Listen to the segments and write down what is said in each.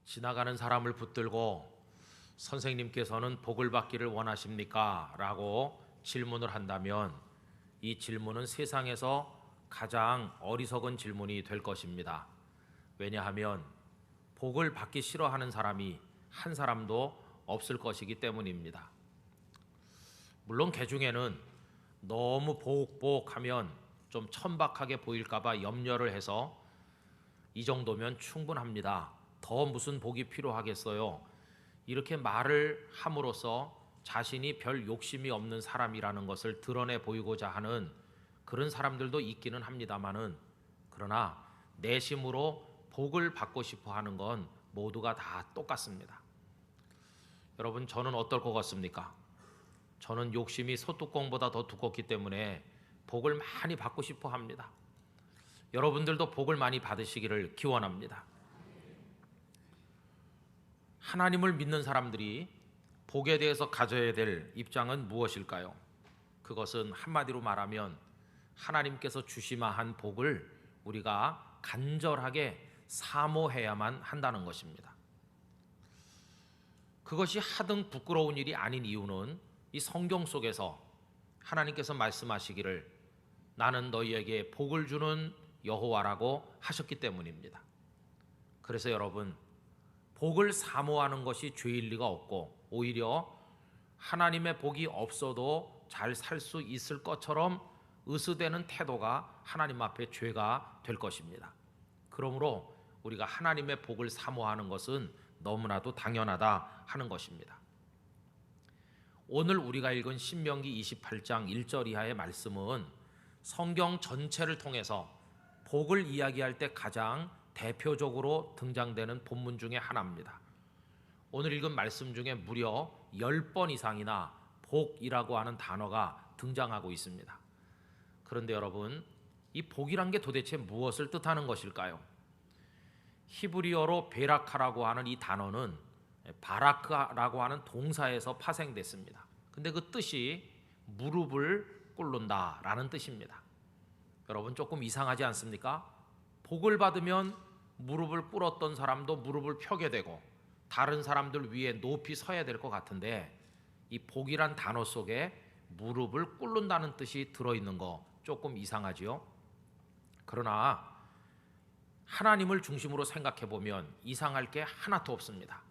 지나가는 사람을 붙들고 선생님께서는 복을 받기를 원하십니까? 라고 질문을 한다면 이 질문은 세상에서 가장 어리석은 질문이 될 것입니다. 왜냐하면 복을 받기 싫어하는 사람이 한 사람도 없을 것이기 때문입니다. 물론 개 중에는 너무 복하면 좀 천박하게 보일까봐 염려를 해서 이 정도면 충분합니다. 더 무슨 복이 필요하겠어요? 이렇게 말을 함으로써 자신이 별 욕심이 없는 사람이라는 것을 드러내 보이고자 하는 그런 사람들도 있기는 합니다마는, 그러나 내심으로 복을 받고 싶어 하는 건 모두가 다 똑같습니다. 여러분, 저는 어떨 것 같습니까? 저는 욕심이 소뚜껑보다 더 두껍기 때문에 복을 많이 받고 싶어 합니다. 여러분들도 복을 많이 받으시기를 기원합니다. 하나님을 믿는 사람들이 복에 대해서 가져야 될 입장은 무엇일까요? 그것은 한마디로 말하면 하나님께서 주시마한 복을 우리가 간절하게 사모해야만 한다는 것입니다. 그것이 하등 부끄러운 일이 아닌 이유는 이 성경 속에서 하나님께서 말씀하시기를 나는 너희에게 복을 주는 여호와라고 하셨기 때문입니다. 그래서 여러분, 복을 사모하는 것이 죄일 리가 없고 오히려 하나님의 복이 없어도 잘 살 수 있을 것처럼 으스대는 태도가 하나님 앞에 죄가 될 것입니다. 그러므로 우리가 하나님의 복을 사모하는 것은 너무나도 당연하다 하는 것입니다. 오늘 우리가 읽은 신명기 28장 1절 이하의 말씀은 성경 전체를 통해서 복을 이야기할 때 가장 대표적으로 등장되는 본문 중에 하나입니다. 오늘 읽은 말씀 중에 무려 10번 이상이나 복이라고 하는 단어가 등장하고 있습니다. 그런데 여러분, 이 복이란 게 도대체 무엇을 뜻하는 것일까요? 히브리어로 베라카라고 하는 이 단어는 바라크라고 하는 동사에서 파생됐습니다. 근데 그 뜻이 무릎을 꿇는다 라는 뜻입니다. 여러분, 조금 이상하지 않습니까? 복을 받으면 무릎을 꿇었던 사람도 무릎을 펴게 되고 다른 사람들 위에 높이 서야 될 것 같은데, 이 복이란 단어 속에 무릎을 꿇는다는 뜻이 들어있는 거 조금 이상하지요? 그러나 하나님을 중심으로 생각해 보면 이상할 게 하나도 없습니다.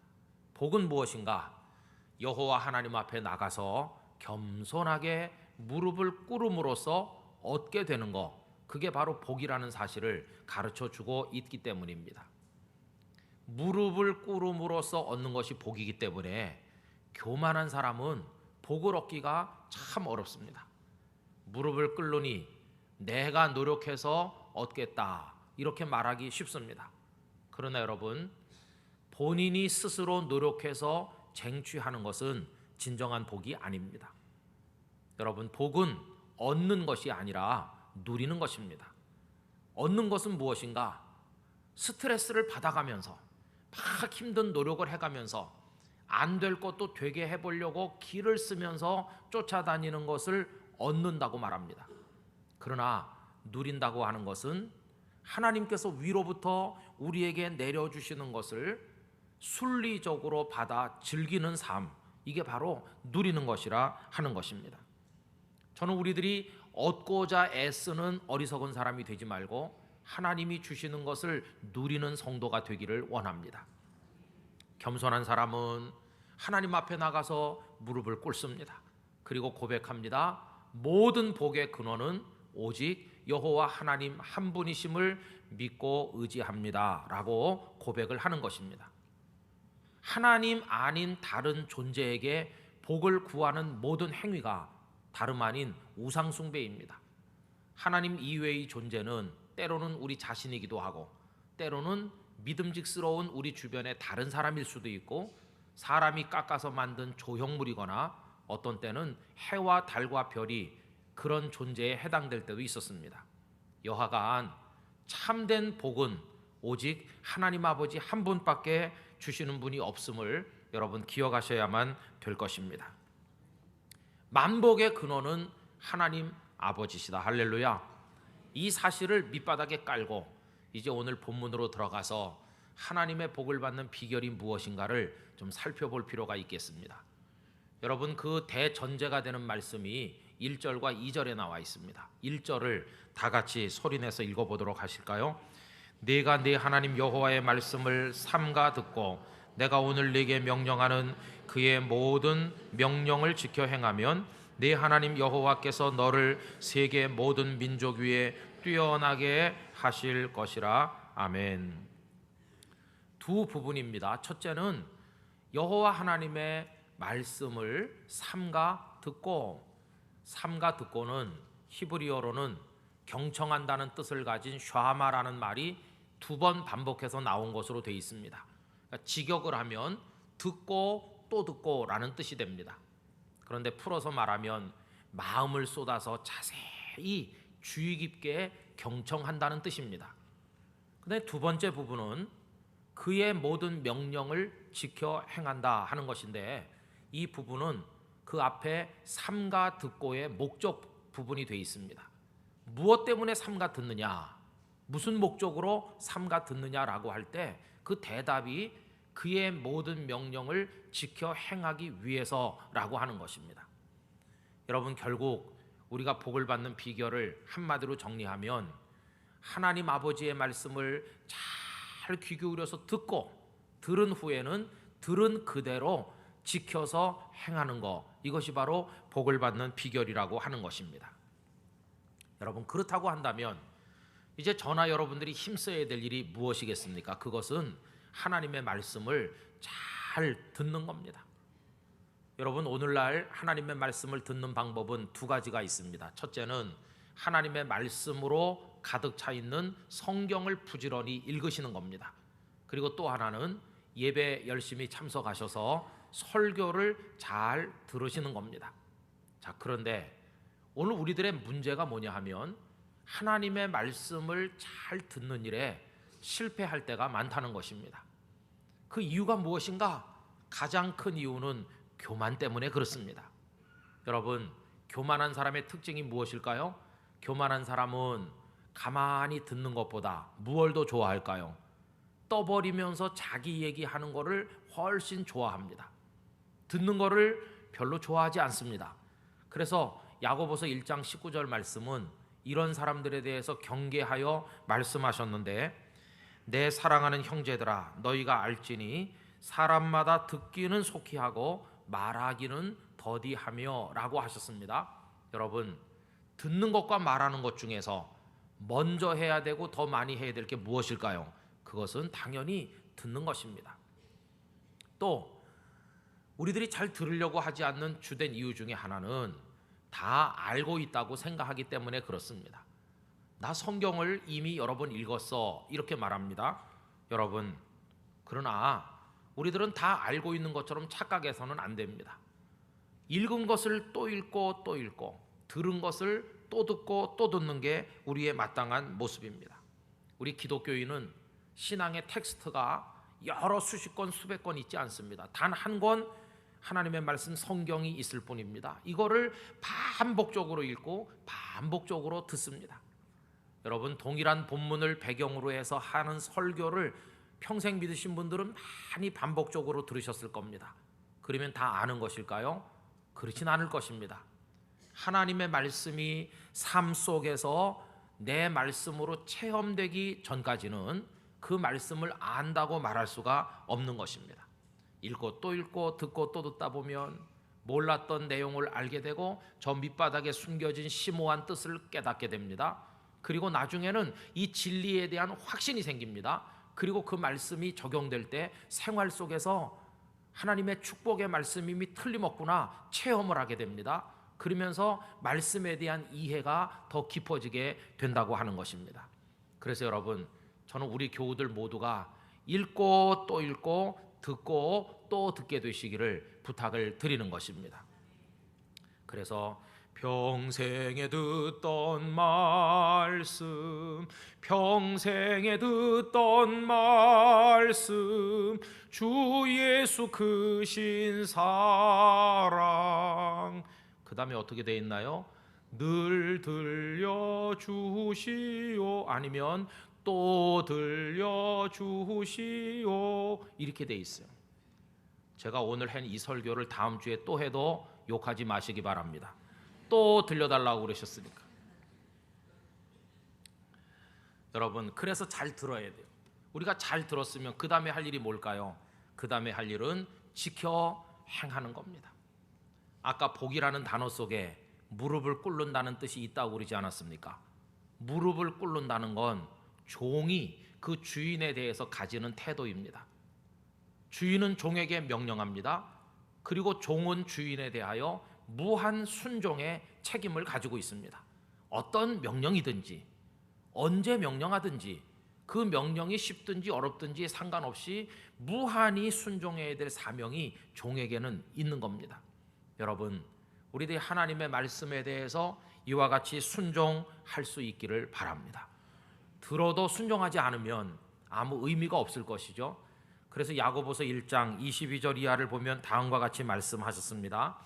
복은 무엇인가? 여호와 하나님 앞에 나가서 겸손하게 무릎을 꿇음으로써 얻게 되는 것, 그게 바로 복이라는 사실을 가르쳐 주고 있기 때문입니다. 무릎을 꿇음으로써 얻는 것이 복이기 때문에 교만한 사람은 복을 얻기가 참 어렵습니다. 무릎을 꿇으니 내가 노력해서 얻겠다 이렇게 말하기 쉽습니다. 그러나 여러분, 본인이 스스로 노력해서 쟁취하는 것은 진정한 복이 아닙니다. 여러분, 복은 얻는 것이 아니라 누리는 것입니다. 얻는 것은 무엇인가? 스트레스를 받아가면서 막 힘든 노력을 해가면서 안 될 것도 되게 해보려고 기를 쓰면서 쫓아다니는 것을 얻는다고 말합니다. 그러나 누린다고 하는 것은 하나님께서 위로부터 우리에게 내려주시는 것을 순리적으로 받아 즐기는 삶, 이게 바로 누리는 것이라 하는 것입니다. 저는 우리들이 얻고자 애쓰는 어리석은 사람이 되지 말고 하나님이 주시는 것을 누리는 성도가 되기를 원합니다. 겸손한 사람은 하나님 앞에 나가서 무릎을 꿇습니다. 그리고 고백합니다. 모든 복의 근원은 오직 여호와 하나님 한 분이심을 믿고 의지합니다 라고 고백을 하는 것입니다. 하나님 아닌 다른 존재에게 복을 구하는 모든 행위가 다름 아닌 우상 숭배입니다. 하나님 이외의 존재는 때로는 우리 자신이기도 하고 때로는 믿음직스러운 우리 주변의 다른 사람일 수도 있고 사람이 깎아서 만든 조형물이거나 어떤 때는 해와 달과 별이 그런 존재에 해당될 때도 있었습니다. 여하간 참된 복은 오직 하나님 아버지 한 분밖에 주시는 분이 없음을 여러분 기억하셔야만 될 것입니다. 만복의 근원은 하나님 아버지시다. 할렐루야. 이 사실을 밑바닥에 깔고 이제 오늘 본문으로 들어가서 하나님의 복을 받는 비결이 무엇인가를 좀 살펴볼 필요가 있겠습니다. 여러분, 그 대전제가 되는 말씀이 1절과 2절에 나와 있습니다. 1절을 다 같이 소리내서 읽어보도록 하실까요? 네가 네 하나님 여호와의 말씀을 삼가 듣고 내가 오늘 네게 명령하는 그의 모든 명령을 지켜 행하면 네 하나님 여호와께서 너를 세계 모든 민족 위에 뛰어나게 하실 것이라. 아멘. 두 부분입니다. 첫째는 여호와 하나님의 말씀을 삼가 듣고는 히브리어로는 경청한다는 뜻을 가진 샤마라는 말이 2번 반복해서 나온 것으로 되어 있습니다. 그러니까 직역을 하면 듣고 또 듣고라는 뜻이 됩니다. 그런데 풀어서 말하면 마음을 쏟아서 자세히 주의 깊게 경청한다는 뜻입니다. 그런데 두 번째 부분은 그의 모든 명령을 지켜 행한다 하는 것인데, 이 부분은 그 앞에 삼가 듣고의 목적 부분이 되어 있습니다. 무엇 때문에 삼가 듣느냐, 무슨 목적으로 삼가 듣느냐라고 할 때 그 대답이 그의 모든 명령을 지켜 행하기 위해서라고 하는 것입니다. 여러분, 결국 우리가 복을 받는 비결을 한마디로 정리하면 하나님 아버지의 말씀을 잘 귀 기울여서 듣고 들은 후에는 들은 그대로 지켜서 행하는 것, 이것이 바로 복을 받는 비결이라고 하는 것입니다. 여러분, 그렇다고 한다면 이제 저나 여러분들이 힘써야 될 일이 무엇이겠습니까? 그것은 하나님의 말씀을 잘 듣는 겁니다. 여러분, 오늘날 하나님의 말씀을 듣는 방법은 두 가지가 있습니다. 첫째는 하나님의 말씀으로 가득 차 있는 성경을 부지런히 읽으시는 겁니다. 그리고 또 하나는 예배 열심히 참석하셔서 설교를 잘 들으시는 겁니다. 자, 그런데 오늘 우리들의 문제가 뭐냐 하면 하나님의 말씀을 잘 듣는 일에 실패할 때가 많다는 것입니다. 그 이유가 무엇인가? 가장 큰 이유는 교만 때문에 그렇습니다. 여러분, 교만한 사람의 특징이 무엇일까요? 교만한 사람은 가만히 듣는 것보다 무엇을 더 좋아할까요? 떠버리면서 자기 얘기하는 것을 훨씬 좋아합니다. 듣는 것을 별로 좋아하지 않습니다. 그래서 야고보서 1장 19절 말씀은 이런 사람들에 대해서 경계하여 말씀하셨는데, 내 사랑하는 형제들아, 너희가 알지니 사람마다 듣기는 속히 하고 말하기는 더디하며 라고 하셨습니다. 여러분, 듣는 것과 말하는 것 중에서 먼저 해야 되고 더 많이 해야 될 게 무엇일까요? 그것은 당연히 듣는 것입니다. 또 우리들이 잘 들으려고 하지 않는 주된 이유 중에 하나는 다 알고 있다고 생각하기 때문에 그렇습니다. 나 성경을 이미 여러 번 읽었어, 이렇게 말합니다. 여러분, 그러나 우리들은 다 알고 있는 것처럼 착각해서는 안 됩니다. 읽은 것을 또 읽고 또 읽고 들은 것을 또 듣고 또 듣는 게 우리의 마땅한 모습입니다. 우리 기독교인은 신앙의 텍스트가 여러 수십 권 수백 권 있지 않습니다. 단 한 권 하나님의 말씀 성경이 있을 뿐입니다. 이거를 반복적으로 읽고 반복적으로 듣습니다. 여러분, 동일한 본문을 배경으로 해서 하는 설교를 평생 믿으신 분들은 많이 반복적으로 들으셨을 겁니다. 그러면 다 아는 것일까요? 그렇진 않을 것입니다. 하나님의 말씀이 삶 속에서 내 말씀으로 체험되기 전까지는 그 말씀을 안다고 말할 수가 없는 것입니다. 읽고 또 읽고 듣고 또 듣다 보면 몰랐던 내용을 알게 되고 저 밑바닥에 숨겨진 심오한 뜻을 깨닫게 됩니다. 그리고 나중에는 이 진리에 대한 확신이 생깁니다. 그리고 그 말씀이 적용될 때 생활 속에서 하나님의 축복의 말씀이 틀림없구나 체험을 하게 됩니다. 그러면서 말씀에 대한 이해가 더 깊어지게 된다고 하는 것입니다. 그래서 여러분, 저는 우리 교우들 모두가 읽고 또 읽고 듣고 또 듣게 되시기를 부탁을 드리는 것입니다. 그래서 평생에 듣던 말씀, 평생에 듣던 말씀, 주 예수 크신 사랑. 그 다음에 어떻게 돼 있나요? 늘 들려주시오, 아니면 또 들려주시오 이렇게 돼 있어요. 제가 오늘 한 이 설교를 다음 주에 또 해도 욕하지 마시기 바랍니다. 또 들려달라고 그러셨으니까. 여러분, 그래서 잘 들어야 돼요. 우리가 잘 들었으면 그 다음에 할 일이 뭘까요? 그 다음에 할 일은 지켜 행하는 겁니다. 아까 복이라는 단어 속에 무릎을 꿇는다는 뜻이 있다고 그러지 않았습니까? 무릎을 꿇는다는 건 종이 그 주인에 대해서 가지는 태도입니다. 주인은 종에게 명령합니다. 그리고 종은 주인에 대하여 무한 순종의 책임을 가지고 있습니다. 어떤 명령이든지 언제 명령하든지 그 명령이 쉽든지 어렵든지 상관없이 무한히 순종해야 될 사명이 종에게는 있는 겁니다. 여러분, 우리들이 하나님의 말씀에 대해서 이와 같이 순종할 수 있기를 바랍니다. 들어도 순종하지 않으면 아무 의미가 없을 것이죠. 그래서 야고보서 1장 22절 이하를 보면 다음과 같이 말씀하셨습니다.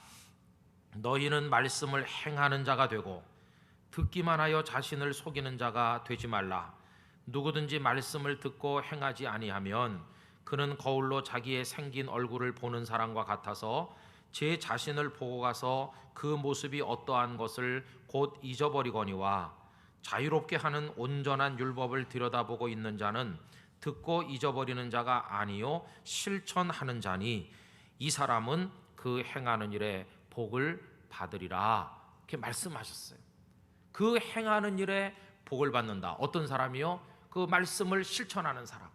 너희는 말씀을 행하는 자가 되고 듣기만 하여 자신을 속이는 자가 되지 말라. 누구든지 말씀을 듣고 행하지 아니하면 그는 거울로 자기의 생긴 얼굴을 보는 사람과 같아서 제 자신을 보고 가서 그 모습이 어떠한 것을 곧 잊어버리거니와 자유롭게 하는 온전한 율법을 들여다보고 있는 자는 듣고 잊어버리는 자가 아니요 실천하는 자니 이 사람은 그 행하는 일에 복을 받으리라. 이렇게 말씀하셨어요. 그 행하는 일에 복을 받는다. 어떤 사람이요? 그 말씀을 실천하는 사람.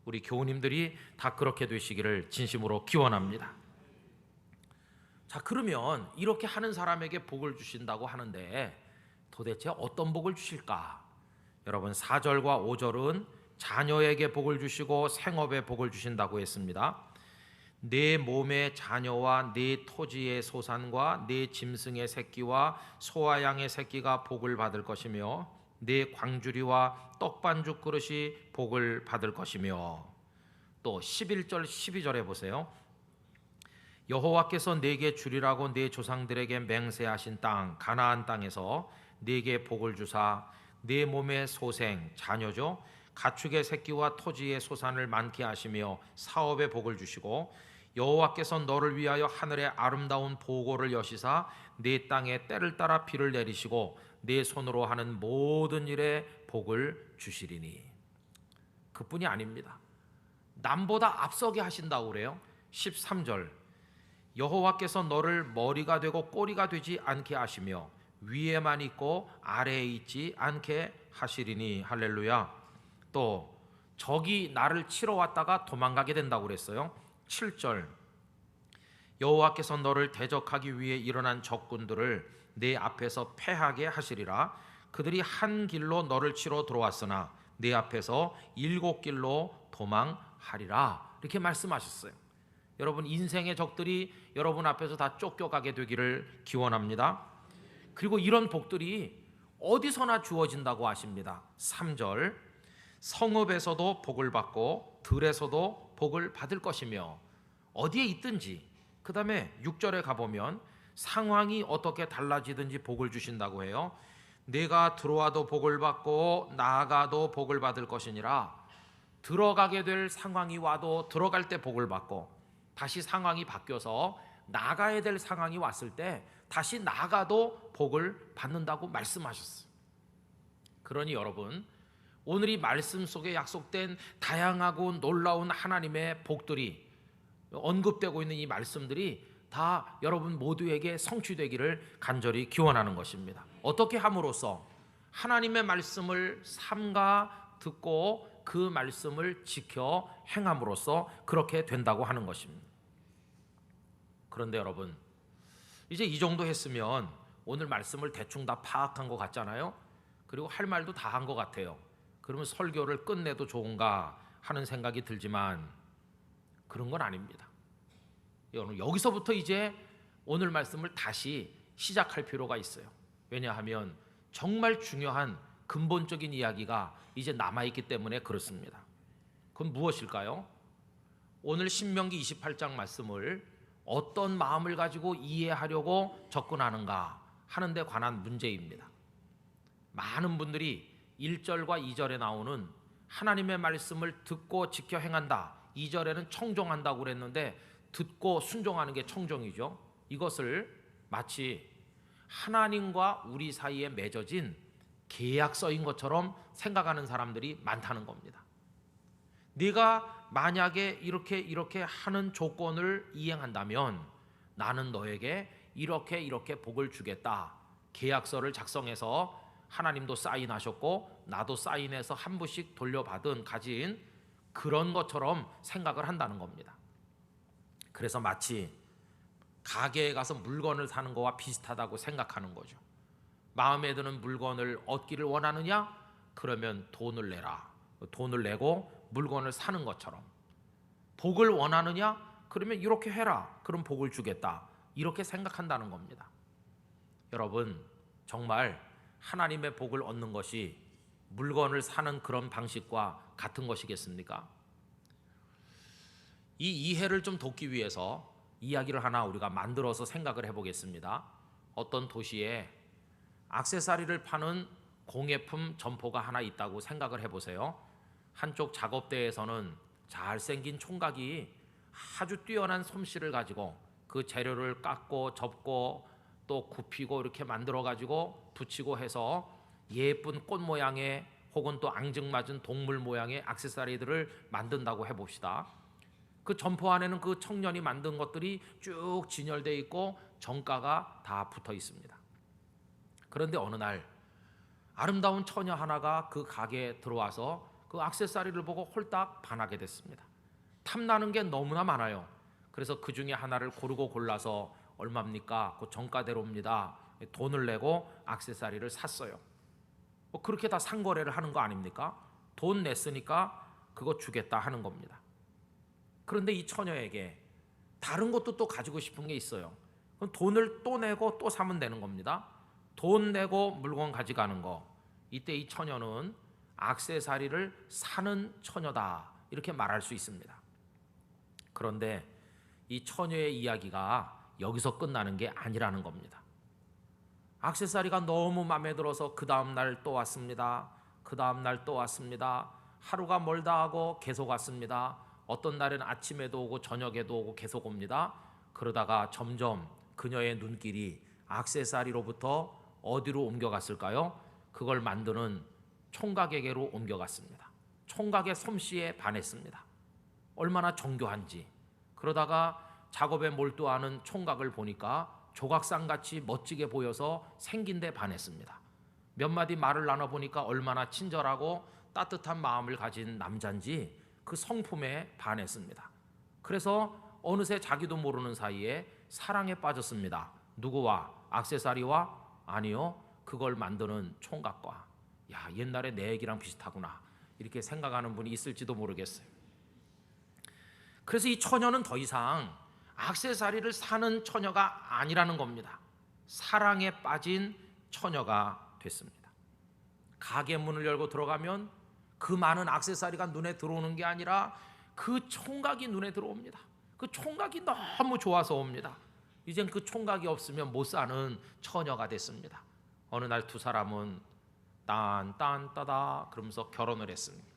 우리 교우님들이 다 그렇게 되시기를 진심으로 기원합니다. 자, 그러면 이렇게 하는 사람에게 복을 주신다고 하는데 도대체 어떤 복을 주실까? 여러분, 4절과 5절은 자녀에게 복을 주시고 생업에 복을 주신다고 했습니다. 내 몸의 자녀와 내 토지의 소산과 내 짐승의 새끼와 소와 양의 새끼가 복을 받을 것이며 내 광주리와 떡반죽 그릇이 복을 받을 것이며 또 11절 12절에 보세요. 여호와께서 내게 주리라고 내 조상들에게 맹세하신 땅 가나안 땅에서 내게 복을 주사 내 몸의 소생 자녀죠 가축의 새끼와 토지의 소산을 많게 하시며 사업에 복을 주시고 여호와께서 너를 위하여 하늘의 아름다운 보고를 여시사 내 땅에 때를 따라 비를 내리시고 내 손으로 하는 모든 일에 복을 주시리니. 그뿐이 아닙니다. 남보다 앞서게 하신다고 그래요. 13절 여호와께서 너를 머리가 되고 꼬리가 되지 않게 하시며 위에만 있고 아래에 있지 않게 하시리니. 할렐루야. 또 적이 나를 치러 왔다가 도망가게 된다고 그랬어요. 7절 여호와께서 너를 대적하기 위해 일어난 적군들을 내 앞에서 패하게 하시리라. 그들이 한 길로 너를 치러 들어왔으나 내 앞에서 7길로 도망하리라. 이렇게 말씀하셨어요. 여러분, 인생의 적들이 여러분 앞에서 다 쫓겨가게 되기를 기원합니다. 그리고 이런 복들이 어디서나 주어진다고 하십니다. 3절 성읍에서도 복을 받고 들에서도 복을 받을 것이며 어디에 있든지. 그 다음에 6절에 가보면 상황이 어떻게 달라지든지 복을 주신다고 해요. 내가 들어와도 복을 받고 나아가도 복을 받을 것이니라. 들어가게 될 상황이 와도 들어갈 때 복을 받고 다시 상황이 바뀌어서 나가야 될 상황이 왔을 때 다시 나가도 복을 받는다고 말씀하셨어요. 그러니 여러분, 오늘 이 말씀 속에 약속된 다양하고 놀라운 하나님의 복들이 언급되고 있는 이 말씀들이 다 여러분 모두에게 성취되기를 간절히 기원하는 것입니다. 어떻게 함으로써? 하나님의 말씀을 삼가 듣고 그 말씀을 지켜 행함으로써 그렇게 된다고 하는 것입니다. 그런데 여러분, 이제 이 정도 했으면 오늘 말씀을 대충 다 파악한 것 같잖아요. 그리고 할 말도 다 한 것 같아요. 그러면 설교를 끝내도 좋은가 하는 생각이 들지만 그런 건 아닙니다. 여기서부터 이제 오늘 말씀을 다시 시작할 필요가 있어요. 왜냐하면 정말 중요한 근본적인 이야기가 이제 남아있기 때문에 그렇습니다. 그건 무엇일까요? 오늘 신명기 28장 말씀을 어떤 마음을 가지고 이해하려고 접근하는가 하는 데 관한 문제입니다. 많은 분들이 1절과 2절에 나오는 하나님의 말씀을 듣고 지켜 행한다. 2절에는 청종한다고 그랬는데 듣고 순종하는 게 청종이죠. 이것을 마치 하나님과 우리 사이에 맺어진 계약서인 것처럼 생각하는 사람들이 많다는 겁니다. 네가 만약에 이렇게 하는 조건을 이행한다면 나는 너에게 이렇게 복을 주겠다. 계약서를 작성해서 하나님도 사인하셨고 나도 사인해서 한 부씩 돌려받은 가진 그런 것처럼 생각을 한다는 겁니다. 그래서 마치 가게에 가서 물건을 사는 거와 비슷하다고 생각하는 거죠. 마음에 드는 물건을 얻기를 원하느냐? 그러면 돈을 내라. 돈을 내고 물건을 사는 것처럼. 복을 원하느냐? 그러면 이렇게 해라. 그럼 복을 주겠다. 이렇게 생각한다는 겁니다. 여러분, 정말 하나님의 복을 얻는 것이 물건을 사는 그런 방식과 같은 것이겠습니까? 이 이해를 좀 돕기 위해서 이야기를 하나 우리가 만들어서 생각을 해보겠습니다. 어떤 도시에 액세서리를 파는 공예품 점포가 하나 있다고 생각을 해보세요. 한쪽 작업대에서는 잘생긴 총각이 아주 뛰어난 솜씨를 가지고 그 재료를 깎고 접고 또 굽히고 이렇게 만들어 가지고 붙이고 해서 예쁜 꽃 모양의 혹은 또 앙증맞은 동물 모양의 액세서리들을 만든다고 해봅시다. 그 점포 안에는 그 청년이 만든 것들이 쭉 진열되어 있고 정가가 다 붙어 있습니다. 그런데 어느 날 아름다운 처녀 하나가 그 가게에 들어와서 그 액세서리를 보고 홀딱 반하게 됐습니다. 탐나는 게 너무나 많아요. 그래서 그 중에 하나를 고르고 골라서 얼마입니까? 그 정가대로입니다. 돈을 내고 액세서리를 샀어요. 뭐 그렇게 다 상거래를 하는 거 아닙니까? 돈 냈으니까 그거 주겠다 하는 겁니다. 그런데 이 처녀에게 다른 것도 또 가지고 싶은 게 있어요. 그럼 돈을 또 내고 또 사면 되는 겁니다. 돈 내고 물건 가져가는 거. 이때 이 처녀는 액세서리를 사는 처녀다 이렇게 말할 수 있습니다. 그런데 이 처녀의 이야기가 여기서 끝나는 게 아니라는 겁니다. 액세서리가 너무 마음에 들어서 그 다음 날 또 왔습니다. 그 다음 날 또 왔습니다. 하루가 멀다 하고 계속 왔습니다. 어떤 날은 아침에도 오고 저녁에도 오고 계속 옵니다. 그러다가 점점 그녀의 눈길이 액세서리로부터 어디로 옮겨갔을까요? 그걸 만드는 총각에게로 옮겨갔습니다. 총각의 솜씨에 반했습니다. 얼마나 정교한지. 그러다가 작업에 몰두하는 총각을 보니까 조각상같이 멋지게 보여서 생긴 데 반했습니다. 몇 마디 말을 나눠보니까 얼마나 친절하고 따뜻한 마음을 가진 남자인지 그 성품에 반했습니다. 그래서 어느새 자기도 모르는 사이에 사랑에 빠졌습니다. 누구와? 액세서리와? 아니요. 그걸 만드는 총각과. 야, 옛날에 내 얘기랑 비슷하구나. 이렇게 생각하는 분이 있을지도 모르겠어요. 그래서 이 처녀는 더 이상 액세서리를 사는 처녀가 아니라는 겁니다. 사랑에 빠진 처녀가 됐습니다. 가게 문을 열고 들어가면 그 많은 액세서리가 눈에 들어오는 게 아니라 그 총각이 눈에 들어옵니다. 그 총각이 너무 좋아서 옵니다. 이젠 그 총각이 없으면 못 사는 처녀가 됐습니다. 어느 날 두 사람은 딴딴따다 그러면서 결혼을 했습니다.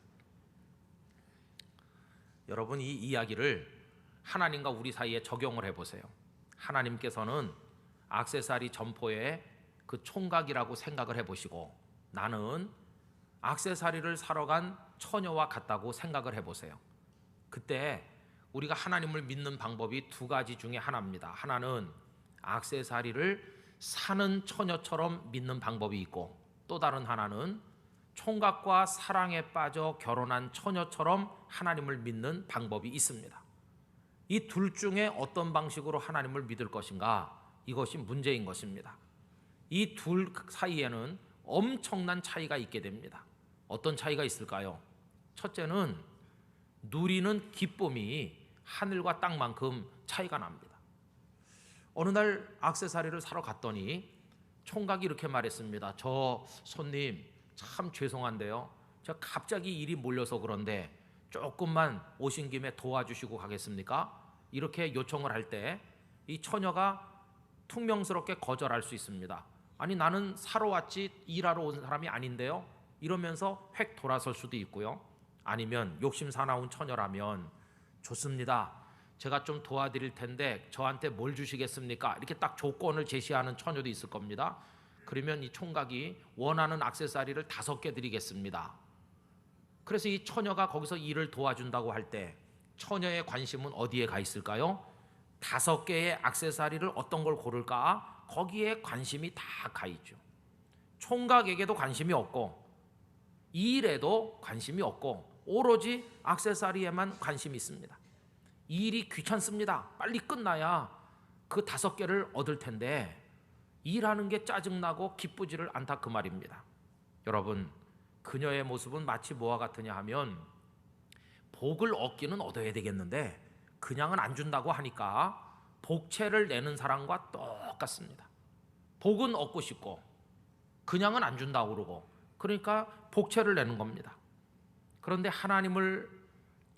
여러분, 이 이야기를 하나님과 우리 사이에 적용을 해보세요. 하나님께서는 액세서리 점포에 그 총각이라고 생각을 해보시고 나는 액세서리를 사러 간 처녀와 같다고 생각을 해보세요. 그때 우리가 하나님을 믿는 방법이 두 가지 중에 하나입니다. 하나는 액세서리를 사는 처녀처럼 믿는 방법이 있고 또 다른 하나는 총각과 사랑에 빠져 결혼한 처녀처럼 하나님을 믿는 방법이 있습니다. 이 둘 중에 어떤 방식으로 하나님을 믿을 것인가? 이것이 문제인 것입니다. 이 둘 사이에는 엄청난 차이가 있게 됩니다. 어떤 차이가 있을까요? 첫째는 누리는 기쁨이 하늘과 땅만큼 차이가 납니다. 어느 날 액세서리를 사러 갔더니 총각이 이렇게 말했습니다. 저 손님 참 죄송한데요. 제가 갑자기 일이 몰려서 그런데 조금만 오신 김에 도와주시고 가겠습니까? 이렇게 요청을 할 때 이 처녀가 퉁명스럽게 거절할 수 있습니다. 아니 나는 사러 왔지 일하러 온 사람이 아닌데요. 이러면서 획 돌아설 수도 있고요. 아니면 욕심 사나운 처녀라면 좋습니다. 제가 좀 도와드릴 텐데 저한테 뭘 주시겠습니까? 이렇게 딱 조건을 제시하는 처녀도 있을 겁니다. 그러면 이 총각이 원하는 액세서리를 5개 드리겠습니다. 그래서 이 처녀가 거기서 일을 도와준다고 할 때 처녀의 관심은 어디에 가 있을까요? 5개의 액세서리를 어떤 걸 고를까? 거기에 관심이 다 가 있죠. 총각에게도 관심이 없고 이 일에도 관심이 없고 오로지 액세서리에만 관심이 있습니다. 이 일이 귀찮습니다. 빨리 끝나야 그 5개를 얻을 텐데 일하는 게 짜증나고 기쁘지를 않다 그 말입니다. 여러분, 그녀의 모습은 마치 뭐와 같으냐 하면 복을 얻기는 얻어야 되겠는데 그냥은 안 준다고 하니까 복채를 내는 사람과 똑같습니다. 복은 얻고 싶고 그냥은 안 준다고 그러고 그러니까 복채를 내는 겁니다. 그런데 하나님을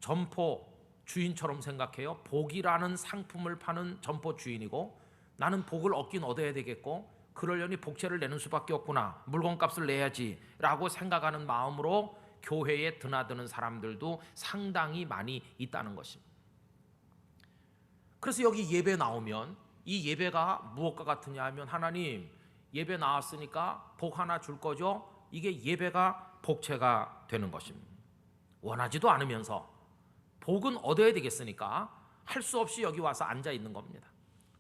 점포 주인처럼 생각해요. 복이라는 상품을 파는 점포 주인이고 나는 복을 얻긴 얻어야 되겠고 그러려니 복채를 내는 수밖에 없구나. 물건값을 내야지 라고 생각하는 마음으로 교회에 드나드는 사람들도 상당히 많이 있다는 것입니다. 그래서 여기 예배 나오면 이 예배가 무엇과 같으냐 하면 하나님 예배 나왔으니까 복 하나 줄 거죠? 이게 예배가 복채가 되는 것입니다. 원하지도 않으면서 복은 얻어야 되겠으니까 할 수 없이 여기 와서 앉아 있는 겁니다.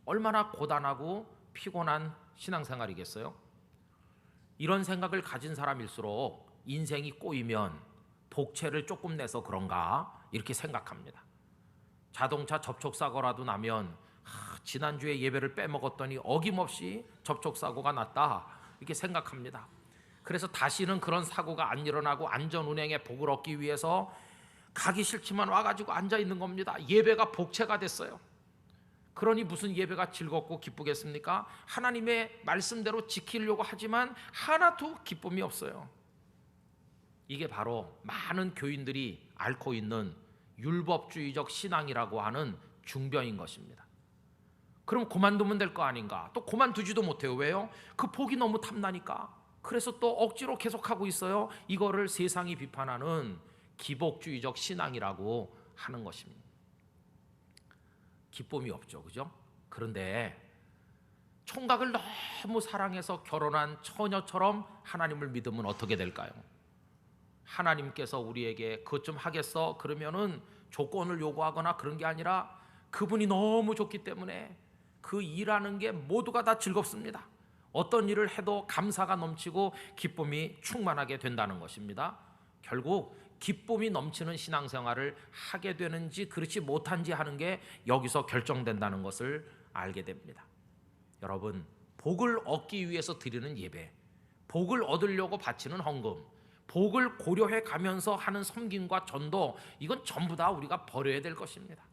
얼마나 고단하고 피곤한 신앙생활이겠어요? 이런 생각을 가진 사람일수록 인생이 꼬이면 복채를 조금 내서 그런가 이렇게 생각합니다. 자동차 접촉사고라도 나면 지난주에 예배를 빼먹었더니 어김없이 접촉사고가 났다 이렇게 생각합니다. 그래서 다시는 그런 사고가 안 일어나고 안전운행의 복을 얻기 위해서 가기 싫지만 와가지고 앉아있는 겁니다. 예배가 복채가 됐어요. 그러니 무슨 예배가 즐겁고 기쁘겠습니까? 하나님의 말씀대로 지키려고 하지만 하나도 기쁨이 없어요. 이게 바로 많은 교인들이 앓고 있는 율법주의적 신앙이라고 하는 중병인 것입니다. 그럼 그만두면 될 거 아닌가? 또 그만두지도 못해요. 왜요? 그 복이 너무 탐나니까. 그래서 또 억지로 계속하고 있어요. 이거를 세상이 비판하는 기복주의적 신앙이라고 하는 것입니다. 기쁨이 없죠, 그죠? 그런데 총각을 너무 사랑해서 결혼한 처녀처럼 하나님을 믿으면 어떻게 될까요? 하나님께서 우리에게 그것 좀 하겠어? 그러면은 조건을 요구하거나 그런 게 아니라 그분이 너무 좋기 때문에 그 일하는 게 모두가 다 즐겁습니다. 어떤 일을 해도 감사가 넘치고 기쁨이 충만하게 된다는 것입니다. 결국 기쁨이 넘치는 신앙생활을 하게 되는지 그렇지 못한지 하는 게 여기서 결정된다는 것을 알게 됩니다. 여러분, 복을 얻기 위해서 드리는 예배, 복을 얻으려고 바치는 헌금, 복을 고려해 가면서 하는 섬김과 전도, 이건 전부 다 우리가 버려야 될 것입니다.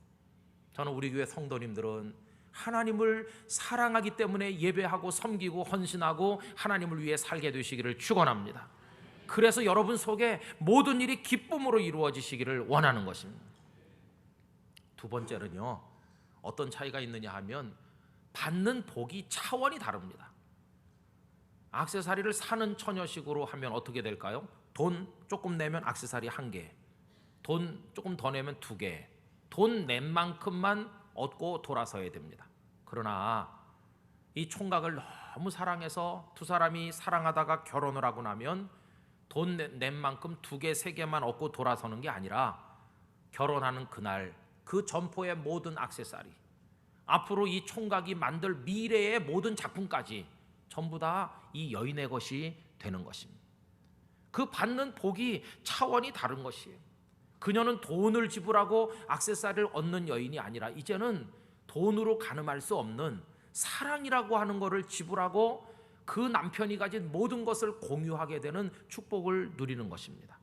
저는 우리 교회 성도님들은 하나님을 사랑하기 때문에 예배하고 섬기고 헌신하고 하나님을 위해 살게 되시기를 축원합니다. 그래서 여러분 속에 모든 일이 기쁨으로 이루어지시기를 원하는 것입니다. 두 번째는요, 어떤 차이가 있느냐 하면 받는 복이 차원이 다릅니다. 액세서리를 사는 처녀식으로 하면 어떻게 될까요? 돈 조금 내면 액세서리 1개, 돈 조금 더 내면 2개, 돈 낸 만큼만 얻고 돌아서야 됩니다. 그러나 이 총각을 너무 사랑해서 두 사람이 사랑하다가 결혼을 하고 나면 돈 낸 만큼 2개, 3개만 얻고 돌아서는 게 아니라 결혼하는 그날 그 점포의 모든 액세서리, 앞으로 이 총각이 만들 미래의 모든 작품까지 전부 다 이 여인의 것이 되는 것입니다. 그 받는 복이 차원이 다른 것이에요. 그녀는 돈을 지불하고 액세서리를 얻는 여인이 아니라 이제는 돈으로 가늠할 수 없는 사랑이라고 하는 것을 지불하고 그 남편이 가진 모든 것을 공유하게 되는 축복을 누리는 것입니다.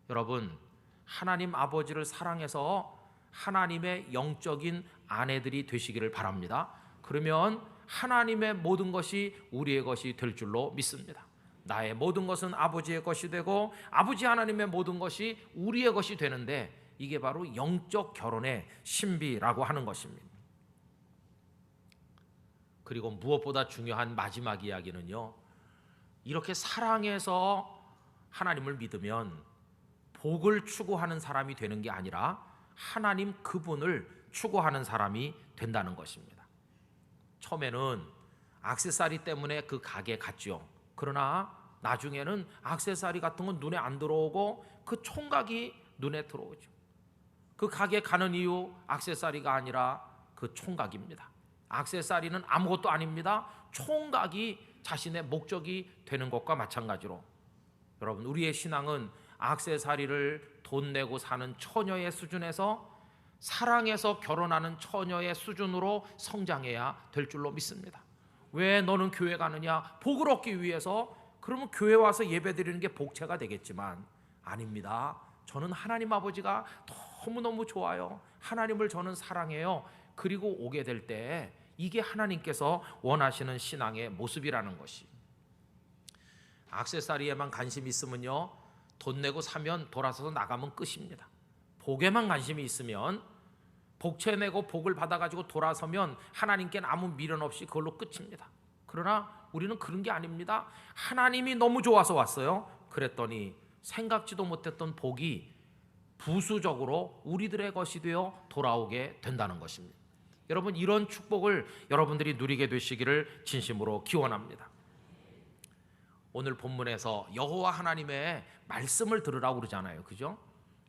여러분, 하나님 아버지를 사랑해서 하나님의 영적인 아내들이 되시기를 바랍니다. 그러면 하나님의 모든 것이 우리의 것이 될 줄로 믿습니다. 나의 모든 것은 아버지의 것이 되고 아버지 하나님의 모든 것이 우리의 것이 되는데 이게 바로 영적 결혼의 신비라고 하는 것입니다. 그리고 무엇보다 중요한 마지막 이야기는요, 이렇게 사랑해서 하나님을 믿으면 복을 추구하는 사람이 되는 게 아니라 하나님 그분을 추구하는 사람이 된다는 것입니다. 처음에는 액세서리 때문에 그 가게에 갔죠. 그러나 나중에는 액세서리 같은 건 눈에 안 들어오고 그 총각이 눈에 들어오죠. 그 가게 가는 이유 액세서리가 아니라 그 총각입니다. 액세서리는 아무것도 아닙니다. 총각이 자신의 목적이 되는 것과 마찬가지로 여러분, 우리의 신앙은 액세서리를 돈 내고 사는 처녀의 수준에서 사랑해서 결혼하는 처녀의 수준으로 성장해야 될 줄로 믿습니다. 왜 너는 교회 가느냐? 복을 얻기 위해서. 그러면 교회 와서 예배 드리는 게 복채가 되겠지만 아닙니다. 저는 하나님 아버지가 너무너무 좋아요. 하나님을 저는 사랑해요. 그리고 오게 될 때 이게 하나님께서 원하시는 신앙의 모습이라는 것이. 액세서리에만 관심이 있으면요, 돈 내고 사면 돌아서서 나가면 끝입니다. 복에만 관심이 있으면, 복채 내고 복을 받아가지고 돌아서면 하나님께는 아무 미련 없이 그걸로 끝입니다. 그러나 우리는 그런 게 아닙니다. 하나님이 너무 좋아서 왔어요. 그랬더니 생각지도 못했던 복이 부수적으로 우리들의 것이 되어 돌아오게 된다는 것입니다. 여러분, 이런 축복을 여러분들이 누리게 되시기를 진심으로 기원합니다. 오늘 본문에서 여호와 하나님의 말씀을 들으라고 그러잖아요. 그죠?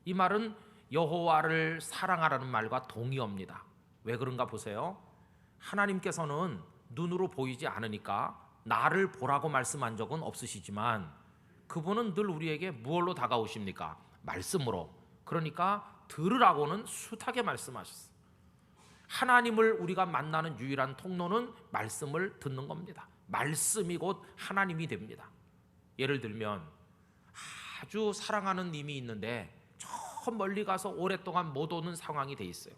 이 말은 여호와를 사랑하라는 말과 동의어입니다. 왜 그런가 보세요. 하나님께서는 눈으로 보이지 않으니까 나를 보라고 말씀한 적은 없으시지만 그분은 늘 우리에게 무엇로 다가오십니까? 말씀으로. 그러니까 들으라고는 숱하게 말씀하셨어요. 하나님을 우리가 만나는 유일한 통로는 말씀을 듣는 겁니다. 말씀이 곧 하나님이 됩니다. 예를 들면 아주 사랑하는 님이 있는데 저 멀리 가서 오랫동안 못 오는 상황이 돼 있어요.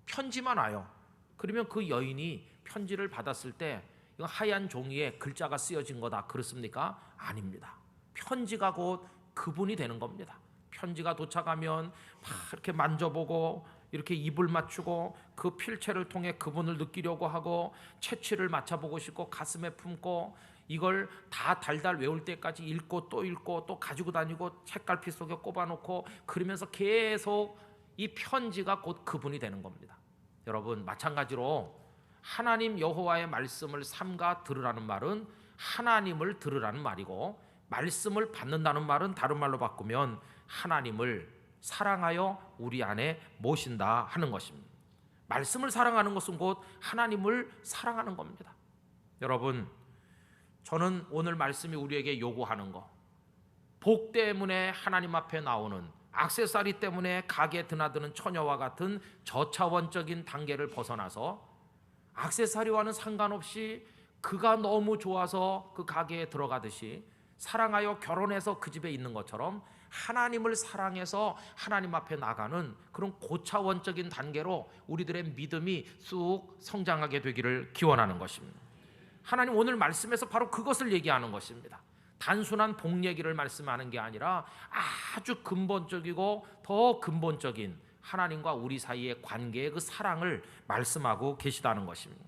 편지만 와요. 그러면 그 여인이 편지를 받았을 때 이거 하얀 종이에 글자가 쓰여진 거다 그렇습니까? 아닙니다. 편지가 곧 그분이 되는 겁니다. 편지가 도착하면 막 이렇게 만져보고 이렇게 입을 맞추고 그 필체를 통해 그분을 느끼려고 하고 채취를 맞춰보고 싶고 가슴에 품고 이걸 다 달달 외울 때까지 읽고 또 가지고 다니고 책갈피 속에 꼽아놓고 그러면서 계속 이 편지가 곧 그분이 되는 겁니다. 여러분, 마찬가지로 하나님 여호와의 말씀을 삼가 들으라는 말은 하나님을 들으라는 말이고, 말씀을 받는다는 말은 다른 말로 바꾸면 하나님을 사랑하여 우리 안에 모신다 하는 것입니다. 말씀을 사랑하는 것은 곧 하나님을 사랑하는 겁니다. 여러분, 저는 오늘 말씀이 우리에게 요구하는 거, 복 때문에 하나님 앞에 나오는, 액세서리 때문에 가게에 드나드는 처녀와 같은 저차원적인 단계를 벗어나서 액세서리와는 상관없이 그가 너무 좋아서 그 가게에 들어가듯이 사랑하여 결혼해서 그 집에 있는 것처럼 하나님을 사랑해서 하나님 앞에 나가는 그런 고차원적인 단계로 우리들의 믿음이 쑥 성장하게 되기를 기원하는 것입니다. 하나님 오늘 말씀에서 바로 그것을 얘기하는 것입니다. 단순한 복 얘기를 말씀하는 게 아니라 아주 근본적이고 더 근본적인 하나님과 우리 사이의 관계의 그 사랑을 말씀하고 계시다는 것입니다.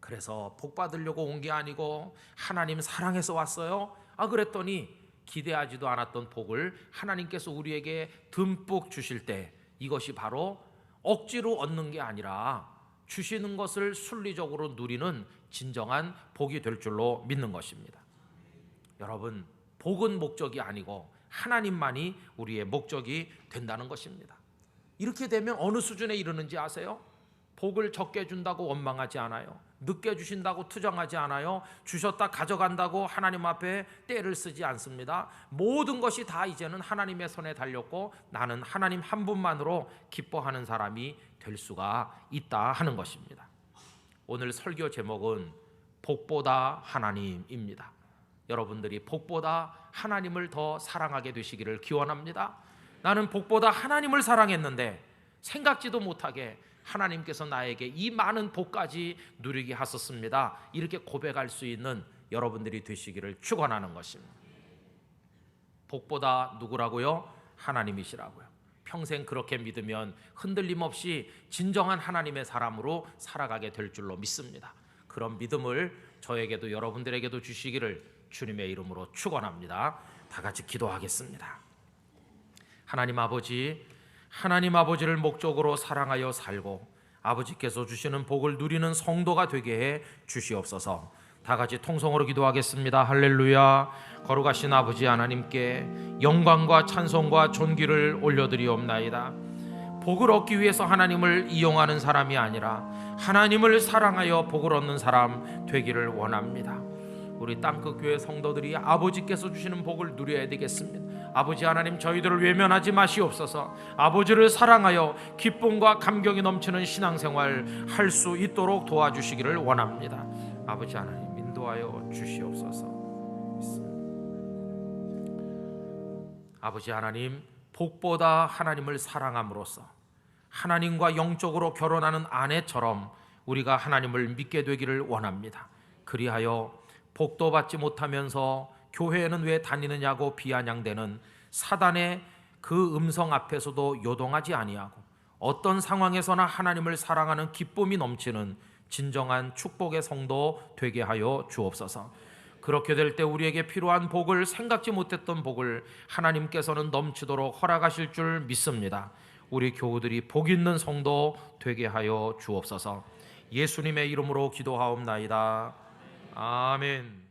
그래서 복 받으려고 온 게 아니고 하나님 사랑해서 왔어요. 그랬더니 기대하지도 않았던 복을 하나님께서 우리에게 듬뿍 주실 때 이것이 바로 억지로 얻는 게 아니라 주시는 것을 순리적으로 누리는 진정한 복이 될 줄로 믿는 것입니다. 여러분, 복은 목적이 아니고 하나님만이 우리의 목적이 된다는 것입니다. 이렇게 되면 어느 수준에 이르는지 아세요? 복을 적게 준다고 원망하지 않아요. 늦게 주신다고 투정하지 않아요. 주셨다 가져간다고 하나님 앞에 떼를 쓰지 않습니다. 모든 것이 다 이제는 하나님의 손에 달렸고 나는 하나님 한 분만으로 기뻐하는 사람이 될 수가 있다 하는 것입니다. 오늘 설교 제목은 복보다 하나님입니다. 여러분들이 복보다 하나님을 더 사랑하게 되시기를 기원합니다. 나는 복보다 하나님을 사랑했는데 생각지도 못하게 하나님께서 나에게 이 많은 복까지 누리게 하셨습니다. 이렇게 고백할 수 있는 여러분들이 되시기를 축원하는 것입니다. 복보다 누구라고요? 하나님이시라고요. 평생 그렇게 믿으면 흔들림 없이 진정한 하나님의 사람으로 살아가게 될 줄로 믿습니다. 그런 믿음을 저에게도 여러분들에게도 주시기를 주님의 이름으로 축원합니다. 다 같이 기도하겠습니다. 하나님 아버지를 목적으로 사랑하여 살고 아버지께서 주시는 복을 누리는 성도가 되게 해 주시옵소서. 다 같이 통성으로 기도하겠습니다. 할렐루야. 거룩하신 아버지 하나님께 영광과 찬송과 존귀를 올려드리옵나이다. 복을 얻기 위해서 하나님을 이용하는 사람이 아니라 하나님을 사랑하여 복을 얻는 사람 되기를 원합니다. 우리 땅끝 교회 성도들이 아버지께서 주시는 복을 누려야 되겠습니다. 아버지 하나님, 저희들을 외면하지 마시옵소서. 아버지를 사랑하여 기쁨과 감격이 넘치는 신앙생활 할 수 있도록 도와주시기를 원합니다. 아버지 하나님, 인도하여 주시옵소서. 아버지 하나님, 복보다 하나님을 사랑함으로써 하나님과 영적으로 결혼하는 아내처럼 우리가 하나님을 믿게 되기를 원합니다. 그리하여 복도 받지 못하면서 교회에는 왜 다니느냐고 비아냥대는 사단의 그 음성 앞에서도 요동하지 아니하고 어떤 상황에서나 하나님을 사랑하는 기쁨이 넘치는 진정한 축복의 성도 되게 하여 주옵소서. 그렇게 될 때 우리에게 필요한 복을, 생각지 못했던 복을 하나님께서는 넘치도록 허락하실 줄 믿습니다. 우리 교우들이 복 있는 성도 되게 하여 주옵소서. 예수님의 이름으로 기도하옵나이다. 아멘.